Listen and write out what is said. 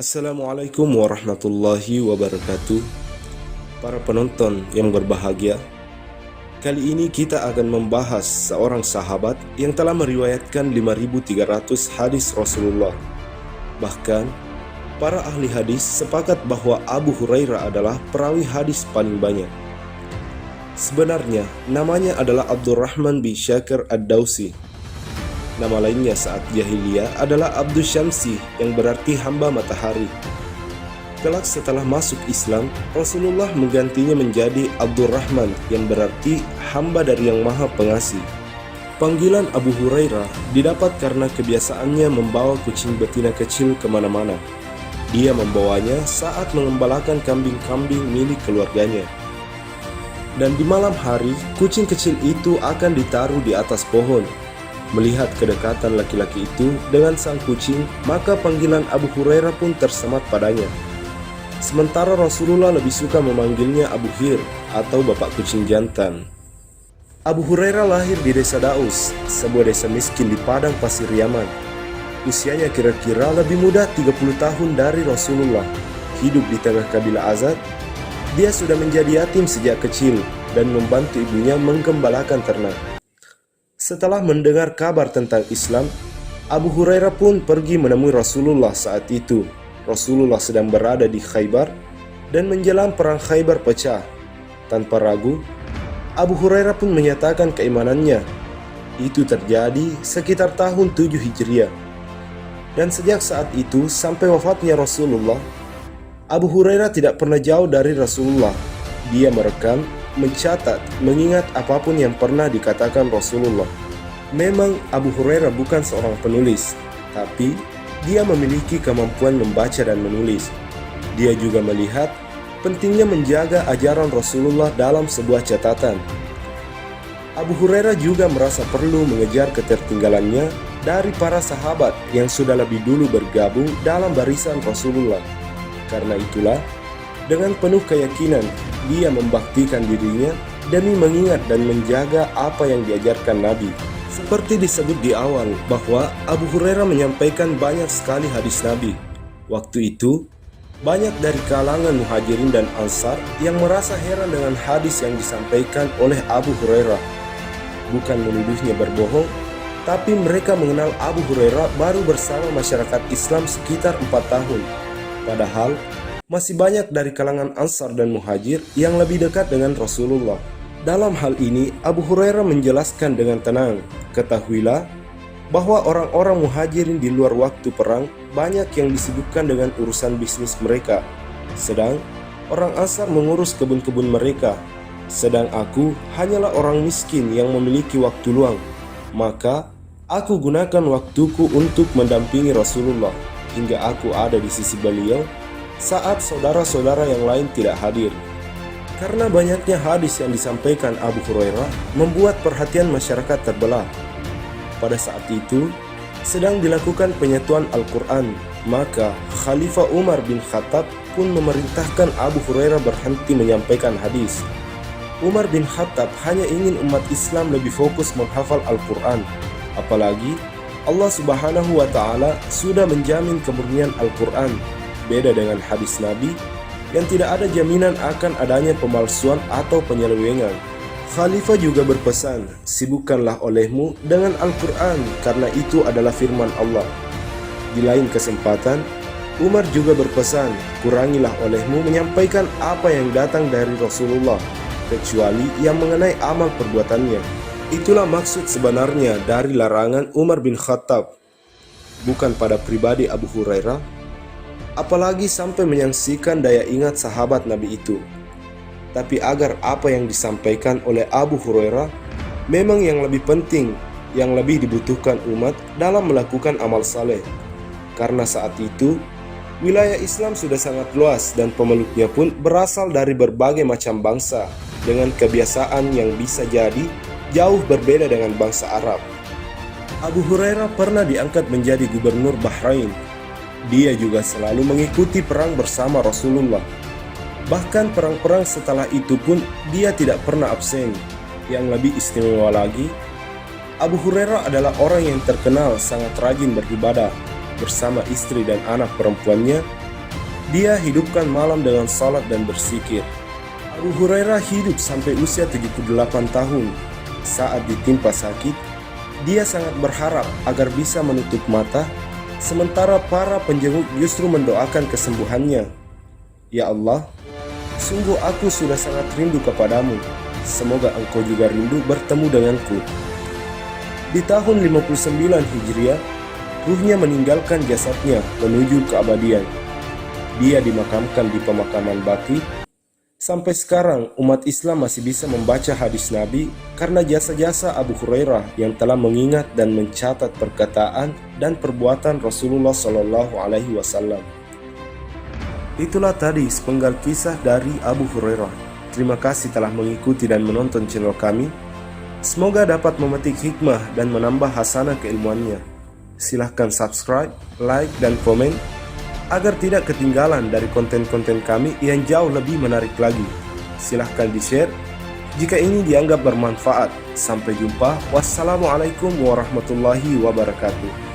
Assalamualaikum warahmatullahi wabarakatuh. Para penonton yang berbahagia, kali ini kita akan membahas seorang sahabat yang telah meriwayatkan 5.300 hadis Rasulullah. Bahkan, para ahli hadis sepakat bahwa Abu Hurairah adalah perawi hadis paling banyak. Sebenarnya, namanya adalah Abdurrahman bin Syakir ad-Dausi. Nama lainnya saat jahiliyah adalah Abdul Syamsi, yang berarti hamba matahari. Kelak setelah masuk Islam, Rasulullah menggantinya menjadi Abdurrahman, yang berarti hamba dari yang maha pengasih. Panggilan Abu Hurairah didapat karena kebiasaannya membawa kucing betina kecil kemana-mana. Dia membawanya saat mengembalakan kambing-kambing milik keluarganya. Dan di malam hari, kucing kecil itu akan ditaruh di atas pohon. Melihat kedekatan laki-laki itu dengan sang kucing, maka panggilan Abu Hurairah pun tersemat padanya. Sementara Rasulullah lebih suka memanggilnya Abu Hir atau bapak kucing jantan. Abu Hurairah lahir di desa Daus, sebuah desa miskin di padang pasir Yaman. Usianya kira-kira lebih muda 30 tahun dari Rasulullah. Hidup di tengah kabilah Azad, dia sudah menjadi yatim sejak kecil dan membantu ibunya menggembalakan ternak. Setelah mendengar kabar tentang Islam, Abu Hurairah pun pergi menemui Rasulullah saat itu. Rasulullah sedang berada di Khaybar dan menjelang perang Khaybar pecah. Tanpa ragu, Abu Hurairah pun menyatakan keimanannya. Itu terjadi sekitar tahun 7 Hijriah. Dan sejak saat itu sampai wafatnya Rasulullah, Abu Hurairah tidak pernah jauh dari Rasulullah. Dia merekam, mencatat, mengingat apapun yang pernah dikatakan Rasulullah. Memang Abu Hurairah bukan seorang penulis, tapi dia memiliki kemampuan membaca dan menulis. Dia juga melihat pentingnya menjaga ajaran Rasulullah dalam sebuah catatan. Abu Hurairah juga merasa perlu mengejar ketertinggalannya dari para sahabat yang sudah lebih dulu bergabung dalam barisan Rasulullah. Karena itulah, dengan penuh keyakinan, dia membaktikan dirinya demi mengingat dan menjaga apa yang diajarkan Nabi. Seperti disebut di awal bahwa Abu Hurairah menyampaikan banyak sekali hadis Nabi. Waktu itu, banyak dari kalangan Muhajirin dan Ansar yang merasa heran dengan hadis yang disampaikan oleh Abu Hurairah. Bukan menuduhnya berbohong, tapi mereka mengenal Abu Hurairah baru bersama masyarakat Islam sekitar 4 tahun. Padahal, masih banyak dari kalangan Ansar dan Muhajir yang lebih dekat dengan Rasulullah. Dalam hal ini, Abu Hurairah menjelaskan dengan tenang, ketahuilah bahwa orang-orang Muhajirin di luar waktu perang banyak yang disibukkan dengan urusan bisnis mereka, sedang orang Ansar mengurus kebun-kebun mereka. Sedang aku hanyalah orang miskin yang memiliki waktu luang, maka aku gunakan waktuku untuk mendampingi Rasulullah hingga aku ada di sisi beliau saat saudara-saudara yang lain tidak hadir. Karena banyaknya hadis yang disampaikan Abu Hurairah membuat perhatian masyarakat terbelah. Pada saat itu, sedang dilakukan penyatuan Al-Quran, maka Khalifah Umar bin Khattab pun memerintahkan Abu Hurairah berhenti menyampaikan hadis. Umar bin Khattab hanya ingin umat Islam lebih fokus menghafal Al-Quran. Apalagi, Allah Subhanahu wa Ta'ala sudah menjamin kemurnian Al-Quran. Beda dengan hadis Nabi yang tidak ada jaminan akan adanya pemalsuan atau penyelewengan. Khalifah juga berpesan, sibukkanlah olehmu dengan Al-Quran karena itu adalah firman Allah. Di lain kesempatan, Umar juga berpesan, kurangilah olehmu menyampaikan apa yang datang dari Rasulullah, kecuali yang mengenai amal perbuatannya. Itulah maksud sebenarnya dari larangan Umar bin Khattab, bukan pada pribadi Abu Hurairah, apalagi sampai menyaksikan daya ingat sahabat Nabi itu. Tapi agar apa yang disampaikan oleh Abu Hurairah memang yang lebih penting, yang lebih dibutuhkan umat dalam melakukan amal saleh. Karena saat itu, wilayah Islam sudah sangat luas dan pemeluknya pun berasal dari berbagai macam bangsa dengan kebiasaan yang bisa jadi jauh berbeda dengan bangsa Arab. Abu Hurairah pernah diangkat menjadi gubernur Bahrain. Dia juga selalu mengikuti perang bersama Rasulullah. Bahkan perang-perang setelah itu pun dia tidak pernah absen. Yang lebih istimewa lagi, Abu Hurairah adalah orang yang terkenal sangat rajin beribadah. Bersama istri dan anak perempuannya, Dia hidupkan malam dengan salat dan berzikir. Abu Hurairah hidup sampai usia 78 tahun. Saat ditimpa sakit, dia sangat berharap agar bisa menutup mata, sementara para penjenguk justru mendoakan kesembuhannya. Ya Allah, sungguh aku sudah sangat rindu kepadamu. Semoga engkau juga rindu bertemu denganku. Di tahun 59 Hijriah, ruhnya meninggalkan jasadnya menuju keabadian. Dia dimakamkan di pemakaman Baqi. Sampai sekarang, umat Islam masih bisa membaca hadis Nabi karena jasa-jasa Abu Hurairah yang telah mengingat dan mencatat perkataan dan perbuatan Rasulullah Shallallahu Alaihi Wasallam. Itulah tadi sepenggal kisah dari Abu Hurairah. Terima kasih telah mengikuti dan menonton channel kami. Semoga dapat memetik hikmah dan menambah hasanah keilmuannya. Silahkan subscribe, like, dan komen agar tidak ketinggalan dari konten-konten kami yang jauh lebih menarik lagi. Silahkan di-share jika ini dianggap bermanfaat. Sampai jumpa. Wassalamualaikum warahmatullahi wabarakatuh.